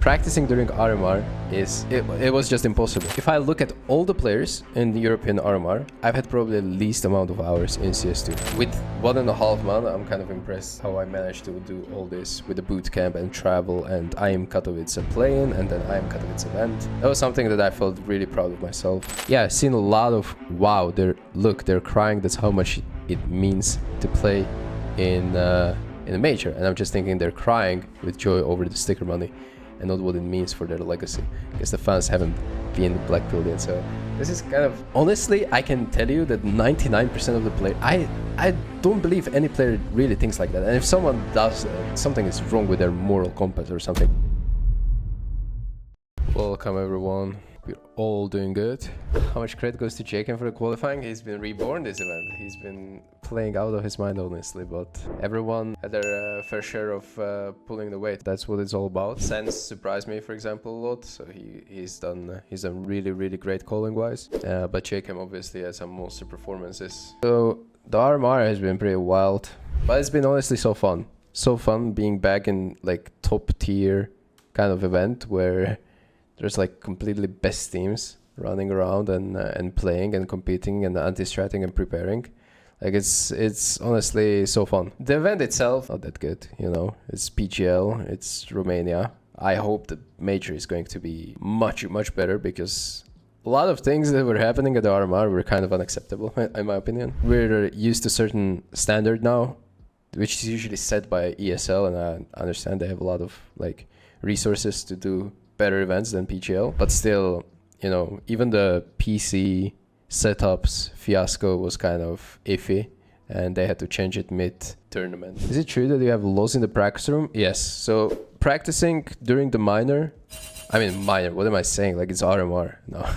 Practicing during RMR it was just impossible. If I look at all the players in the European RMR, I've had probably the least amount of hours in CS2. With 1.5 months, I'm kind of impressed how I managed to do all this with the bootcamp and travel and IM Katowice play-in and then IM Katowice event. That was something that I felt really proud of myself. Yeah, I've seen a lot of, wow, they're crying. That's how much it means to play in a major. And I'm just thinking they're crying with joy over the sticker money and not what it means for their legacy, because the fans haven't been the Black Pill yet. So this is kind of, honestly, I can tell you that 99% of the player, I don't believe any player really thinks like that. And if someone does, something is wrong with their moral compass or something. Welcome everyone. We're all doing good. How much credit goes to jkaem for the qualifying? He's been reborn this event. He's been playing out of his mind, honestly, but everyone had their fair share of pulling the weight. That's what it's all about. Sense surprised me, for example, a lot. So he's done really great calling wise. But jkaem obviously had some monster performances. So the RMR has been pretty wild, but it's been honestly so fun. So fun being back in like top tier kind of event where there's like completely best teams running around and playing and competing and anti-stratting and preparing. Like it's honestly so fun. The event itself, not that good, you know. It's PGL, it's Romania. I hope the major is going to be much better, because a lot of things that were happening at the RMR were kind of unacceptable, in my opinion. We're used to a certain standard now, which is usually set by ESL, and I understand they have a lot of like resources to do better events than PGL, but still, you know, even the PC setups fiasco was kind of iffy and they had to change it mid-tournament. Is it true that you have loss in the practice room? Yes. So practicing during the minor, what am I saying? Like, it's RMR. No.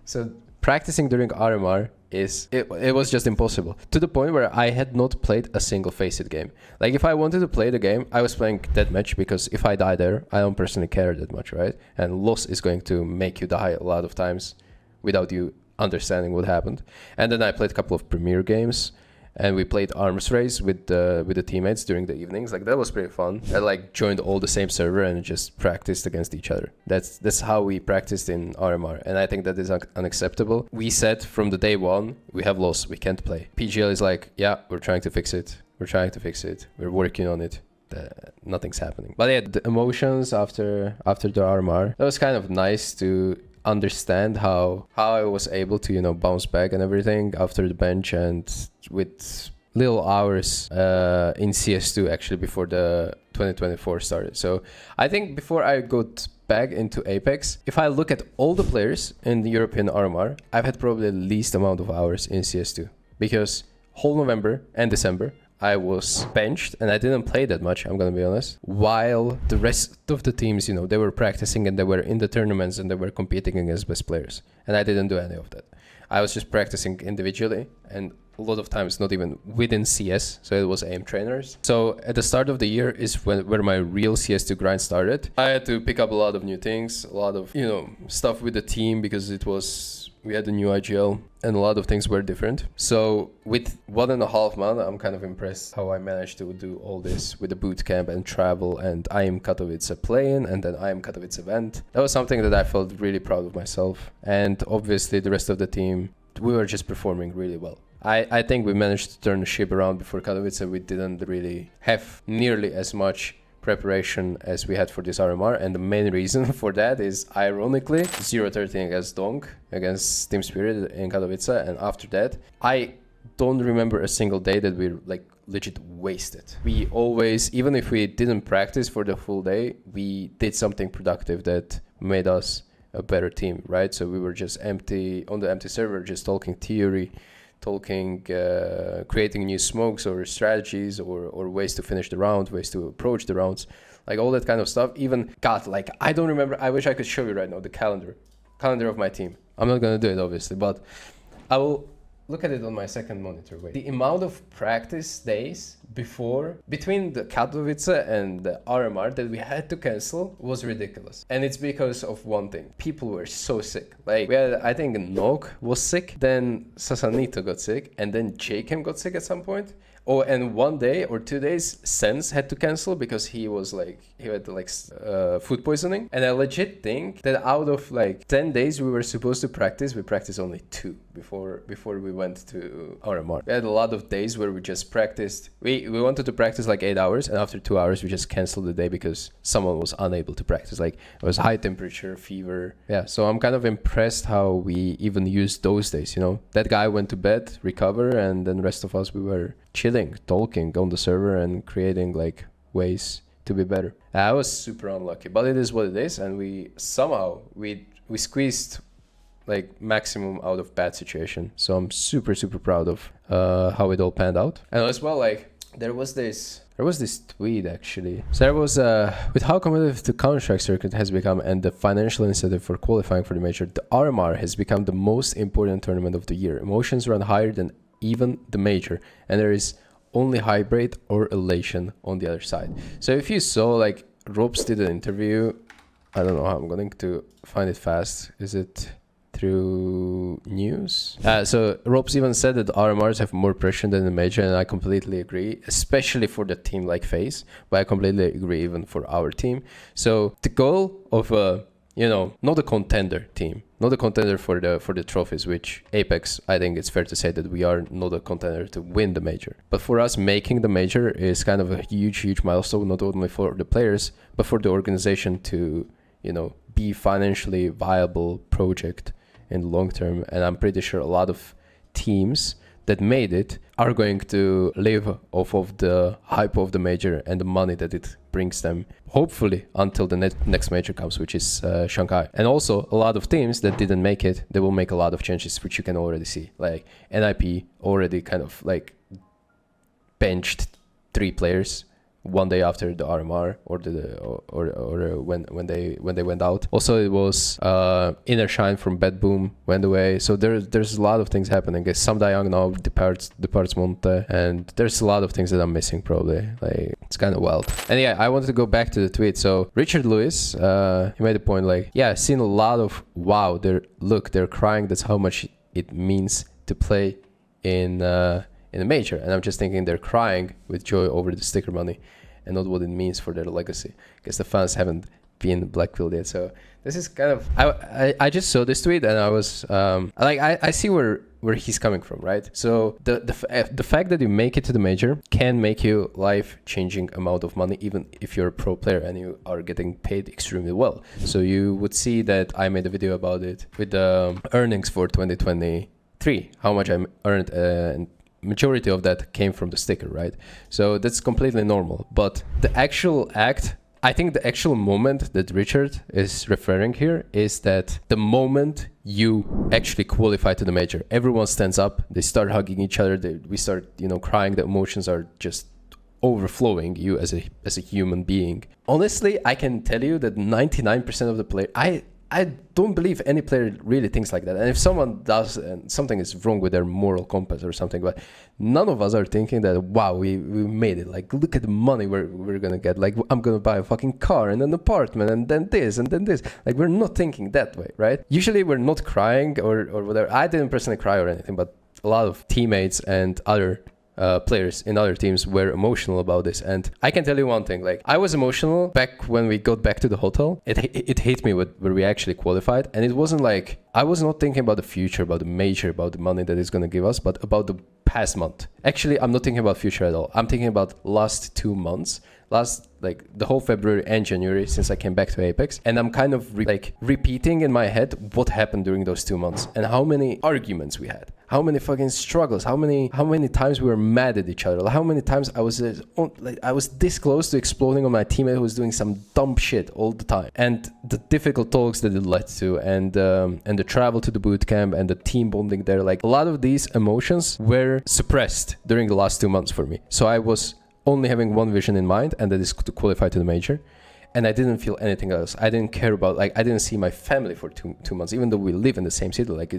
So practicing during RMR it was just impossible, to the point where I had not played a single Faceit game. Like, if I wanted to play the game, I was playing deathmatch, because if I die there, I don't personally care that much, right? And loss is going to make you die a lot of times without you understanding what happened. And then I played a couple of Premier games, and we played arms race with the teammates during the evenings. Like, that was pretty fun. I like joined all the same server and just practiced against each other. That's how we practiced in RMR, and I think that is unacceptable. We said from the day one, we have lost, we can't play. PGL is like, yeah, we're trying to fix it. We're working on it. Nothing's happening. But yeah, the emotions after the RMR, that was kind of nice to understand how I was able to, you know, bounce back and everything after the bench, and with little hours in CS2 actually before the 2024 started. So I think before I got back into Apeks, if I look at all the players in the European RMR, I've had probably the least amount of hours in CS2, because whole November and December I was benched and I didn't play that much, I'm gonna be honest, while the rest of the teams, you know, they were practicing and they were in the tournaments and they were competing against best players, and I didn't do any of that. I was just practicing individually, and a lot of times not even within CS, so it was aim trainers. So at the start of the year is where my real CS2 grind started. I had to pick up a lot of new things, a lot of, you know, stuff with the team, because we had a new IGL and a lot of things were different. So with 1.5 months, I'm kind of impressed how I managed to do all this with the bootcamp and travel and IM Katowice play-in and then IM Katowice event. That was something that I felt really proud of myself. And obviously the rest of the team, we were just performing really well. I think we managed to turn the ship around before Katowice. We didn't really have nearly as much preparation as we had for this RMR, and the main reason for that is, ironically, 0-13 against Donk, against Team Spirit in Katowice, and after that, I don't remember a single day that we like legit wasted. We always, even if we didn't practice for the full day, we did something productive that made us a better team, right? So we were just empty, on the empty server, just talking theory, creating new smokes or strategies or ways to finish the round, ways to approach the rounds, like all that kind of stuff. Even, God, like, I don't remember, I wish I could show you right now the calendar of my team. I'm not gonna do it, obviously, but I will look at it on my second monitor. Wait, the amount of practice days between the Katowice and the RMR that we had to cancel was ridiculous. And it's because of one thing. People were so sick. Like, we had, I think Nog was sick, then Sasanito got sick, and then jkaem got sick at some point. Oh, and 1 day or 2 days, Sense had to cancel because he had like food poisoning. And I legit think that out of like 10 days we were supposed to practice, we practiced only 2 before we went to RMR. We had a lot of days where we just practiced. We wanted to practice like 8 hours, and after 2 hours we just canceled the day because someone was unable to practice. Like it was high temperature, fever. Yeah, so I'm kind of impressed how we even used those days, you know. That guy went to bed, recover, and then the rest of us, we were chilling, talking on the server and creating like ways to be better. I was super unlucky, but it is what it is, and we somehow we squeezed like maximum out of bad situation. So I'm super proud of how it all panned out. And as well, like there was this tweet actually. So there was with how competitive the Counter-Strike circuit has become and the financial incentive for qualifying for the major, the RMR has become the most important tournament of the year. Emotions run higher than even the major, and there is only hybrid or elation on the other side. So if you saw, like, Robs did an interview, I don't know how I'm going to find it fast. Is it through news? So Robs even said that RMRs have more pressure than the major, and I completely agree, especially for the team like FaZe, but I completely agree even for our team. So the goal of not a contender team, not a contender for the trophies, which Apeks, I think it's fair to say that we are not a contender to win the major. But for us, making the major is kind of a huge milestone, not only for the players, but for the organization to, be financially viable project in the long term. And I'm pretty sure a lot of teams that made it are going to live off of the hype of the major and the money that it brings them, hopefully until the next major comes, which is Shanghai. And also a lot of teams that didn't make it, they will make a lot of changes, which you can already see. Like NIP already kind of like benched 3 players 1 day after the RMR or when they went out. Also, it was Inner Shine from Bad Boom went away. So there's a lot of things happening. Some Young now departs Monte, and there's a lot of things that I'm missing probably. Like it's kind of wild. And yeah, I wanted to go back to the tweet. So Richard Lewis, he made a point like, yeah, I've seen a lot of wow. They're crying. That's how much it means to play in a major. And I'm just thinking they're crying with joy over the sticker money and not what it means for their legacy, because the fans haven't been blackpilled yet. So this is kind of, I just saw this tweet and I was I see where he's coming from, right? So the fact that you make it to the major can make you life-changing amount of money, even if you're a pro player and you are getting paid extremely well. So you would see that I made a video about it with the earnings for 2023, how much I earned, and majority of that came from the sticker, right? So that's completely normal. But the actual act, I think the actual moment that Richard is referring here is that the moment you actually qualify to the major, everyone stands up, they start hugging each other, we start, crying, the emotions are just overflowing you as a human being. Honestly, I can tell you that 99% of the player, I don't believe any player really thinks like that. And if someone does, and something is wrong with their moral compass or something, but none of us are thinking that, wow, we made it. Like, look at the money we're going to get. Like, I'm going to buy a fucking car and an apartment and then this and then this. Like, we're not thinking that way, right? Usually we're not crying or whatever. I didn't personally cry or anything, but a lot of teammates and other players in other teams were emotional about this. And I can tell you one thing, like I was emotional back when we got back to the hotel. It hit me where we actually qualified, and it wasn't like, I was not thinking about the future, about the major, about the money that it's going to give us, but about the past month. Actually, I'm not thinking about future at all. I'm thinking about last 2 months, like the whole February and January since I came back to Apeks, and I'm kind of repeating in my head what happened during those 2 months and how many arguments we had, how many fucking struggles, how many times we were mad at each other, how many times I was this close to exploding on my teammate who was doing some dumb shit all the time, and the difficult talks that it led to, and the travel to the boot camp and the team bonding there. Like a lot of these emotions were suppressed during the last 2 months for me. So I was only having one vision in mind, and that is to qualify to the major. And I didn't feel anything else. I didn't care about, I didn't see my family for two months, even though we live in the same city. Like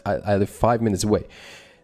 I live 5 minutes away.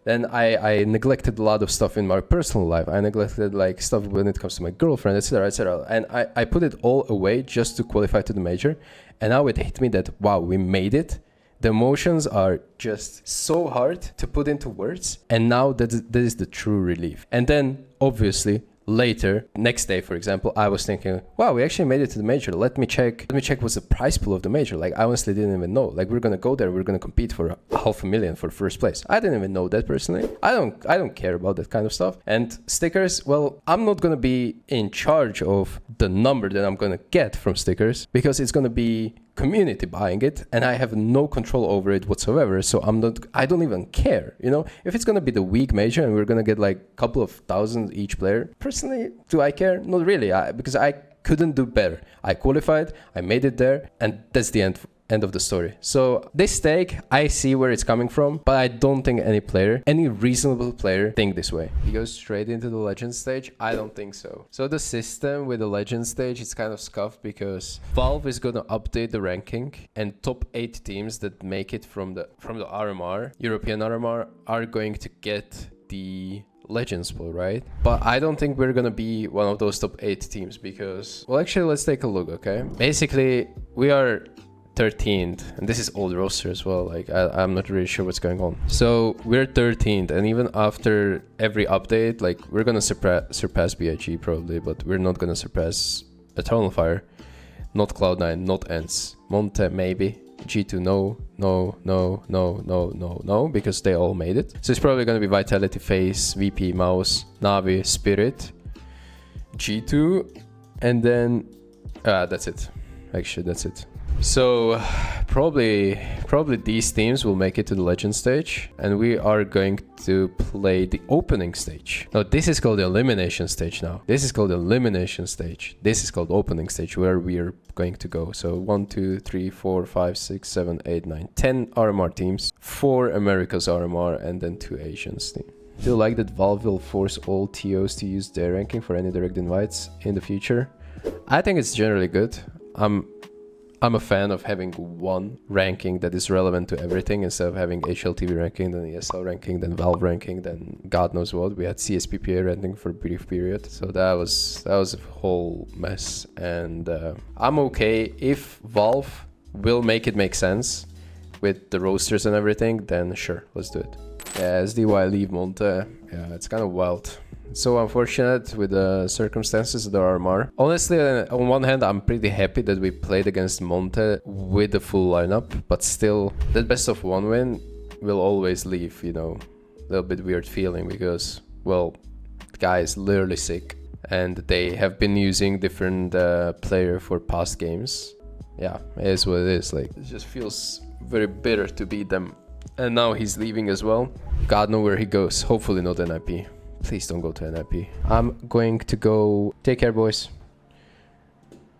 Then I neglected a lot of stuff in my personal life. I neglected stuff when it comes to my girlfriend, etc., etc. And I put it all away just to qualify to the major. And now it hit me that, wow, we made it. The emotions are just so hard to put into words. And now that is the true relief. And then obviously later, next day, for example, I was thinking, wow, we actually made it to the major. Let me check what's the prize pool of the major. Like, I honestly didn't even know. Like, we're gonna go there, we're gonna compete for $500,000 for first place. I didn't even know that personally. I don't care about that kind of stuff. And stickers, well, I'm not gonna be in charge of the number that I'm gonna get from stickers, because it's gonna be community buying it, and I have no control over it whatsoever. So I don't even care, you know. If it's gonna be the week major and we're gonna get like a couple of thousand each player, personally, do I care? Not really, because I couldn't do better. I qualified, I made it there, and that's the end of the story. So this stake, I see where it's coming from, but I don't think any reasonable player think this way. He goes straight into the legend stage? I don't think so. So the system with the legend stage is kind of scuffed, because Valve is gonna update the ranking, and top 8 teams that make it from the RMR, European RMR, are going to get the Legends pool, right? But I don't think we're gonna be one of those top 8 teams, because, well, actually, let's take a look, okay? Basically, we are 13th, and this is old roster as well. Like, I'm not really sure what's going on. So we're 13th, and even after every update, like, we're gonna surpass BIG probably, but we're not gonna surpass Eternal Fire, not Cloud9, not ENCE, Monte maybe, G2 no, because they all made it. So it's probably gonna be Vitality, FaZe, VP, Mouse, Navi, Spirit, G2, and then that's it. Actually, that's it. So probably these teams will make it to the legend stage, and we are going to play the opening stage. No, this is called the elimination stage now. This is called the elimination stage. This is called opening stage, where we are going to go. So 1, 2, 3, 4, 5, 6, 7, 8, 9, 10 RMR teams, 4 Americas RMR, and then 2 Asians teams. Do you like that Valve will force all TOs to use their ranking for any direct invites in the future? I think it's generally good. I'm a fan of having one ranking that is relevant to everything, instead of having HLTV ranking, then ESL ranking, then Valve ranking, then God knows what. We had CSPPA ranking for a brief period, so that was a whole mess. And I'm okay if Valve will make it make sense with the rosters and everything. Then sure, let's do it. Yeah, SDY leave Monte. Yeah, it's kind of wild. It's so unfortunate with the circumstances of the RMR. Honestly, on one hand, I'm pretty happy that we played against Monte with the full lineup, but still, that best of 1 win will always leave, you know, a little bit weird feeling, because, well, the guy is literally sick, and they have been using different player for past games. Yeah, it is what it is. Like, it just feels very bitter to beat them. And now he's leaving as well. God knows where he goes. Hopefully not NIP. Please don't go to NIP. I'm going to go. Take care, boys.